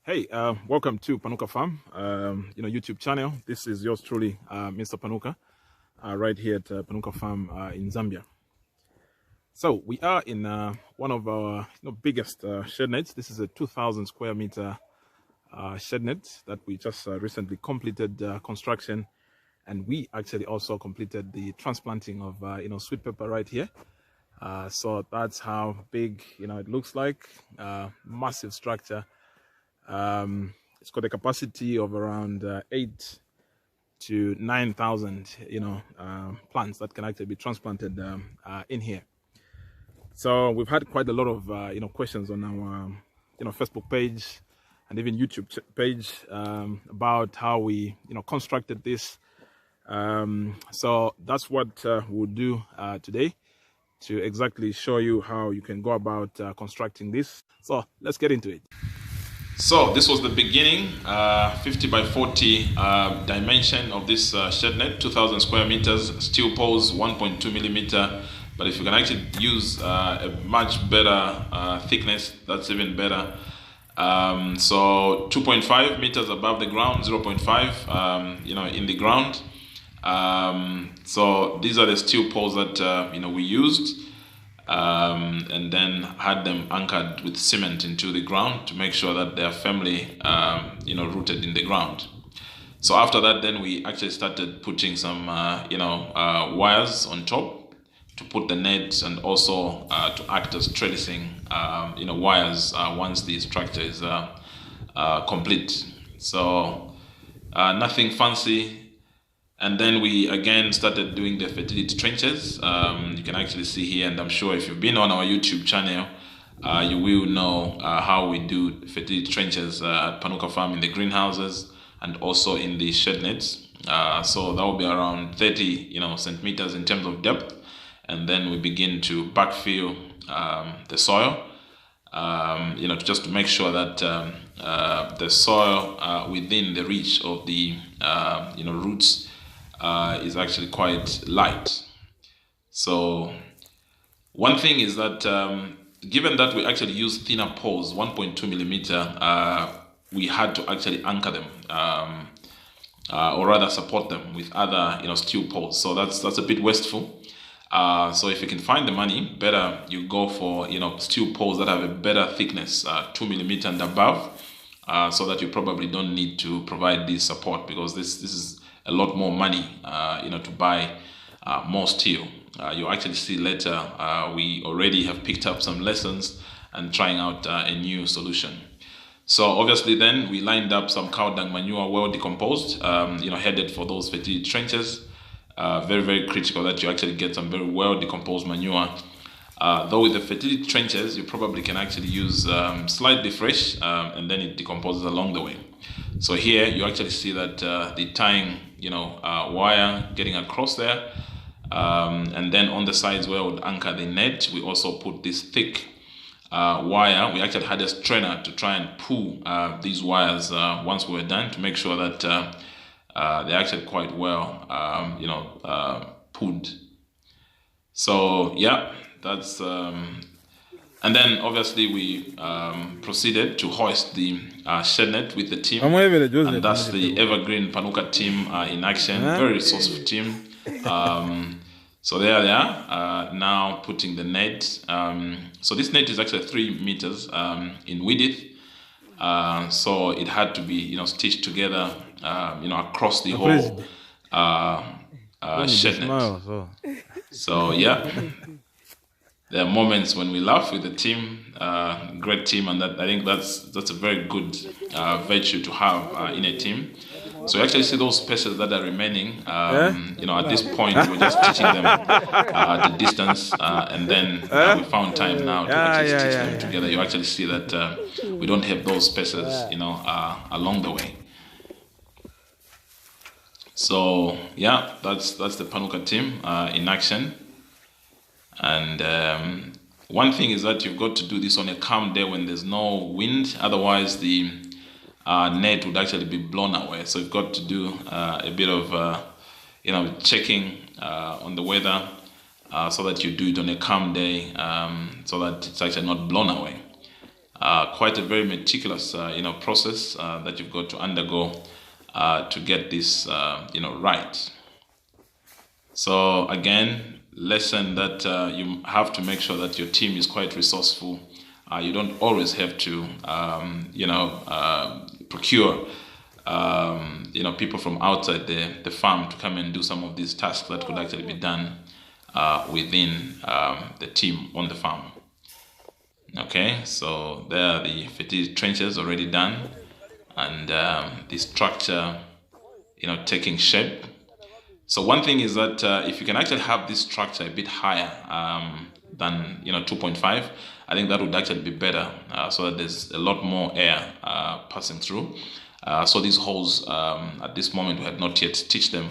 Hey, welcome to Panuka Farm, YouTube channel. This is yours truly, Mr. Panuka, right here at Panuka Farm in Zambia. So we are in one of our biggest shed nets. This is a 2,000 square meter shed net that we just recently completed construction, and we actually also completed the transplanting of sweet pepper right here. So that's how big it looks like. Massive structure. It's got a capacity of around 8 to 9,000, plants that can actually be transplanted in here. So we've had quite a lot of, questions on our, Facebook page and even YouTube page about how we, constructed this. So that's what we'll do today, to exactly show you how you can go about constructing this. So let's get into it. So this was the beginning, 50 by 40 dimension of this shed net, 2,000 square meters, steel poles, 1.2 millimeter. But if you can actually use a much better thickness, that's even better. So 2.5 meters above the ground, 0.5, in the ground. So these are the steel poles that we used. And then had them anchored with cement into the ground to make sure that they are firmly, rooted in the ground. So after that, then we actually started putting some, wires on top to put the net, and also to act as trellising, wires once the structure is complete. So nothing fancy. And then we again started doing the fertility trenches. You can actually see here, and I'm sure if you've been on our YouTube channel, you will know how we do fertility trenches at Panuka Farm in the greenhouses and also in the shed nets. So that will be around 30 centimeters in terms of depth. And then we begin to backfill the soil, just to make sure that the soil within the reach of the roots is actually quite light. So one thing is that given that we actually use thinner poles, 1.2 millimeter, we had to actually anchor them, or rather support them with other steel poles. So that's a bit wasteful. So if you can find the money, better you go for steel poles that have a better thickness, 2 millimeter and above, so that you probably don't need to provide this support, because this is a lot more money, to buy more steel. You'll actually see later, we already have picked up some lessons and trying out a new solution. So obviously then we lined up some cow dung manure, well decomposed, headed for those fertility trenches. Very, very critical that you actually get some very well decomposed manure. Though with the fertility trenches, you probably can actually use slightly fresh, and then it decomposes along the way. So here you actually see that the tying, wire getting across there, and then on the sides where we would anchor the net, we also put this thick wire. We actually had a strainer to try and pull these wires once we were done, to make sure that they're actually quite well, pulled. So yeah, that's and then obviously we proceeded to hoist the shed net with the team, and that's the evergreen Panuka team in action. Very resourceful team. So there they are, now putting the net. So this net is actually 3 meters in width. So it had to be stitched together across the whole shed net. So yeah, there are moments when we laugh with the team, great team, and that I think that's a very good virtue to have in a team. So you actually see those spaces that are remaining. At this point we're just teaching them the distance, and then we found time now to actually stitch them together. You actually see that we don't have those spaces, along the way. So yeah, that's the Panuka team in action. And one thing is that you've got to do this on a calm day when there's no wind, otherwise the net would actually be blown away. So you've got to do a bit of checking on the weather, so that you do it on a calm day, so that it's actually not blown away. quite a very meticulous process that you've got to undergo to get this right. So again, lesson that you have to make sure that your team is quite resourceful. You don't always have to procure people from outside the farm to come and do some of these tasks that could actually be done within the team on the farm. Okay, so there are the fertility trenches already done, and the structure taking shape. So one thing is that if you can actually have this structure a bit higher than 2.5, I think that would actually be better, so that there's a lot more air passing through. So these holes at this moment we had not yet stitched them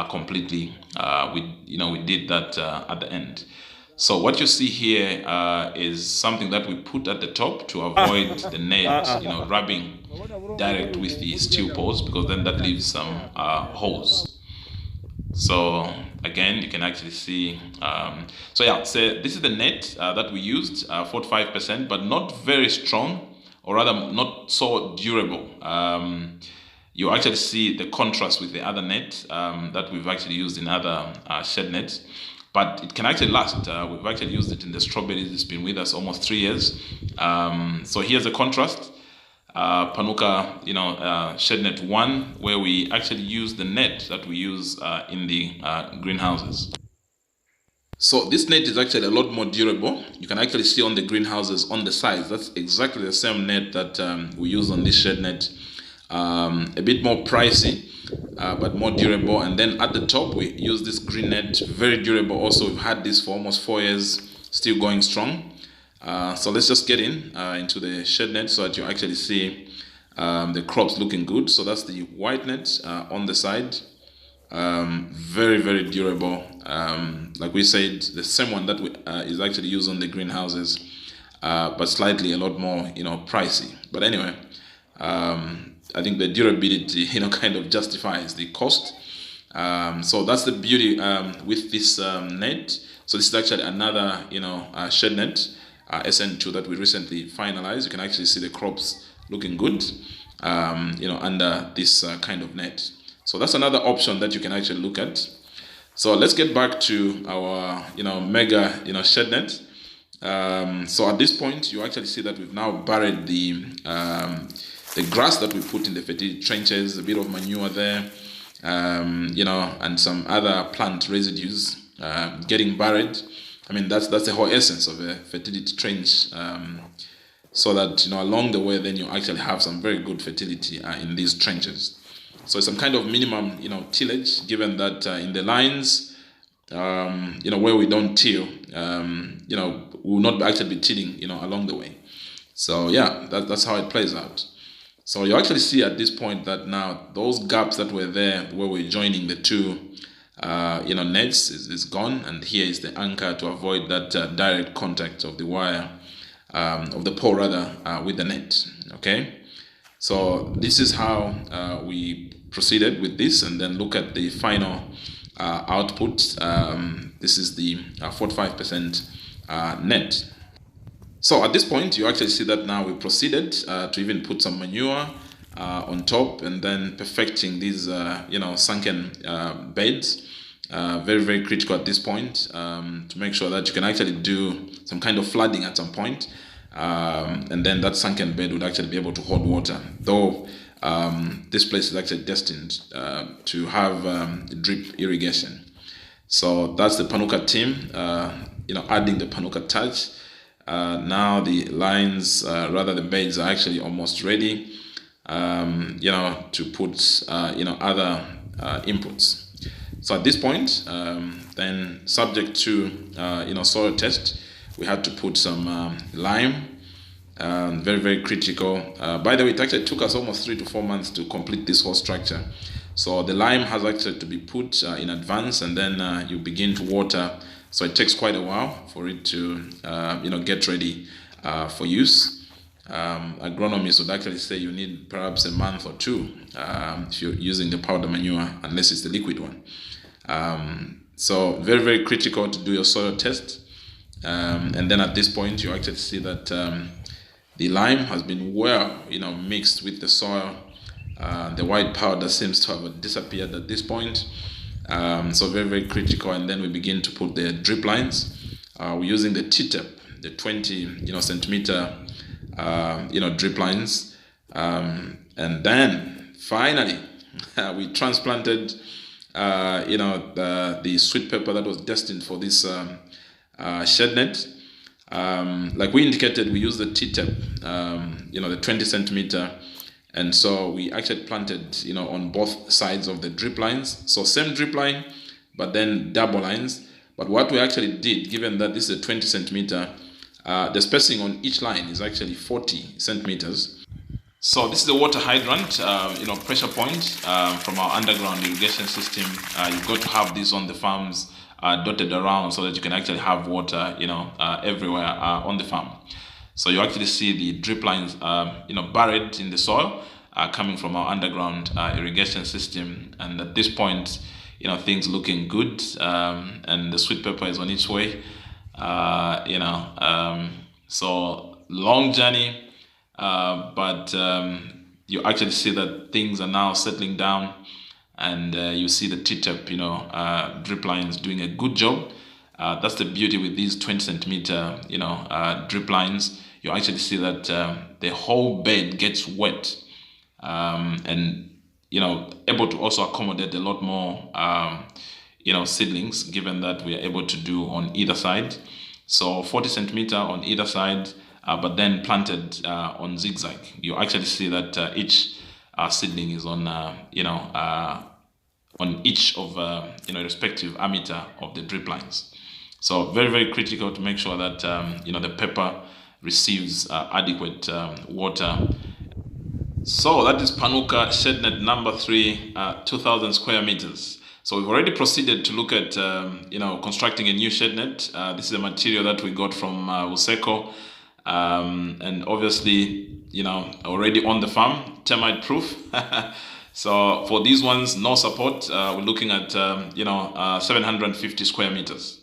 completely. We did that at the end. So what you see here is something that we put at the top to avoid the net rubbing direct with the steel poles, because then that leaves some holes. So again, you can actually see. So this is the net that we used, 45%, but not very strong, or rather not so durable. You actually see the contrast with the other net that we've actually used in other shed nets. But it can actually last. We've actually used it in the strawberries. It's been with us almost 3 years. So here's the contrast. Panuka, Shadenet 1, where we actually use the net that we use in the greenhouses. So this net is actually a lot more durable. You can actually see on the greenhouses on the sides. That's exactly the same net that we use on this Shadenet. A bit more pricey, but more durable. And then at the top, we use this green net, very durable. Also, we've had this for almost 4 years, still going strong. So let's just get into the shed net so that you actually see the crops looking good. So that's the white net on the side. Very, very durable. Like we said, the same one that is actually used on the greenhouses, but slightly a lot more, pricey. But anyway, I think the durability, kind of justifies the cost. So that's the beauty with this net. So this is actually another, shed net, SN2 that we recently finalized. You can actually see the crops looking good, under this kind of net. So that's another option that you can actually look at. So let's get back to our, mega, shed net. So at this point, you actually see that we've now buried the grass that we put in the fertility trenches, a bit of manure there, and some other plant residues getting buried. I mean, that's the whole essence of a fertility trench, so that, along the way, then you actually have some very good fertility in these trenches. So some kind of minimum, tillage, given that in the lines, where we don't till, we will not actually be tilling, along the way. So yeah, that's how it plays out. So you actually see at this point that now those gaps that were there where we're joining the two, nets is gone, and here is the anchor to avoid that direct contact of the wire, of the pole rather, with the net. Okay, so this is how we proceeded with this, and then look at the final output. This is the 45% net. So at this point, you actually see that now we proceeded to even put some manure on top, and then perfecting these, sunken beds. Very, very critical at this point, to make sure that you can actually do some kind of flooding at some point, and then that sunken bed would actually be able to hold water. Though this place is actually destined to have drip irrigation. So that's the Panuka team, adding the Panuka touch. Now the lines, rather the beds, are actually almost ready, to put, other inputs. So at this point, then subject to, soil test, we had to put some lime. Very, very critical. By the way, it actually took us almost 3 to 4 months to complete this whole structure. So the lime has actually to be put in advance, and then you begin to water. So it takes quite a while for it to, get ready for use. Agronomists would actually say you need perhaps a month or two if you're using the powder manure, unless it's the liquid one. So very, very critical to do your soil test. And then at this point, you actually see that The lime has been well, mixed with the soil. The white powder seems to have disappeared at this point. So very, very critical. And then we begin to put the drip lines. We're using the T-tap, the 20, centimeter, drip lines. And then finally, we transplanted, the sweet pepper that was destined for this Shadenet. Like we indicated, we use the T-tap, the 20 centimeter. And so we actually planted, on both sides of the drip lines. So same drip line, but then double lines. But what we actually did, given that this is a 20 centimeter, the spacing on each line is actually 40 centimeters. So this is the water hydrant, pressure point from our underground irrigation system. You've got to have this on the farms dotted around so that you can actually have water, everywhere on the farm. So you actually see the drip lines, buried in the soil, coming from our underground irrigation system. And at this point, things looking good, and the sweet pepper is on its way. So long journey, but you actually see that things are now settling down, and you see the T-tap, drip lines doing a good job. That's the beauty with these 20 centimeter, drip lines. You actually see that the whole bed gets wet, and able to also accommodate a lot more seedlings, given that we are able to do on either side. So 40 centimeter on either side, but then planted on zigzag. You actually see that each seedling is on each of respective ammeter of the drip lines. So very, very critical to make sure that the pepper receives adequate water. So that is Panuka Shadenet number 3, 2,000 square meters. So we've already proceeded to look at constructing a new Shadenet. This is a material that we got from Useko, and obviously already on the farm, termite proof. So for these ones, no support. We're looking at 750 square meters.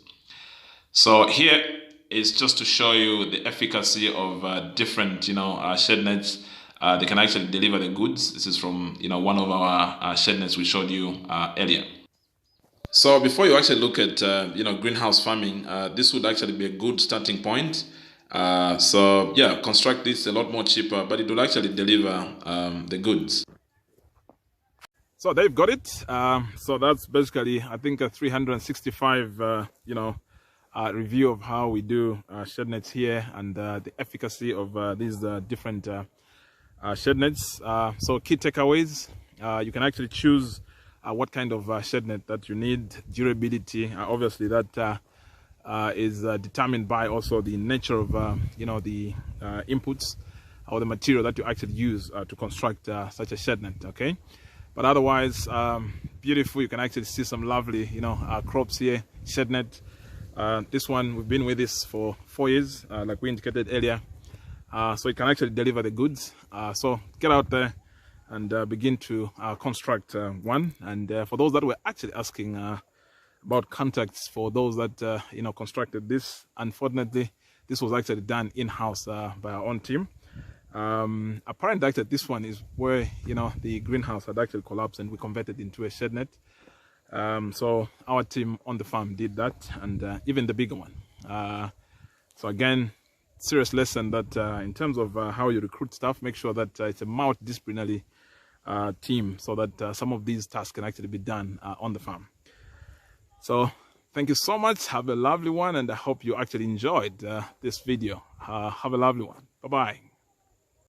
So here is just to show you the efficacy of different Shadenets. They can actually deliver the goods. This is from one of our Shadenets we showed you earlier. So before you actually look at greenhouse farming, this would actually be a good starting point. So yeah, construct this a lot more cheaper, but it will actually deliver the goods. So they've got it. So that's basically, I think, a 365 review of how we do Shadnets here, and the efficacy of these different Shadnets. So key takeaways: you can actually choose what kind of Shadnet that you need. Durability, obviously, that is determined by also the nature of the inputs or the material that you actually use to construct such a Shadnet. Okay, but otherwise, beautiful. You can actually see some lovely crops here. Shadnet. This one, we've been with this for 4 years, like we indicated earlier. So it can actually deliver the goods. So get out there and begin to construct one. And for those that were actually asking about contacts for those that constructed this, unfortunately, this was actually done in-house by our own team. Apparently, actually, this one is where the greenhouse had actually collapsed and we converted into a Shadenet. So our team on the farm did that, and even the bigger one. So again, serious lesson that in terms of how you recruit staff, make sure that it's a multidisciplinary team, so that some of these tasks can actually be done on the farm. So thank you so much. Have a lovely one, and I hope you actually enjoyed this video. Have a lovely one. Bye-bye.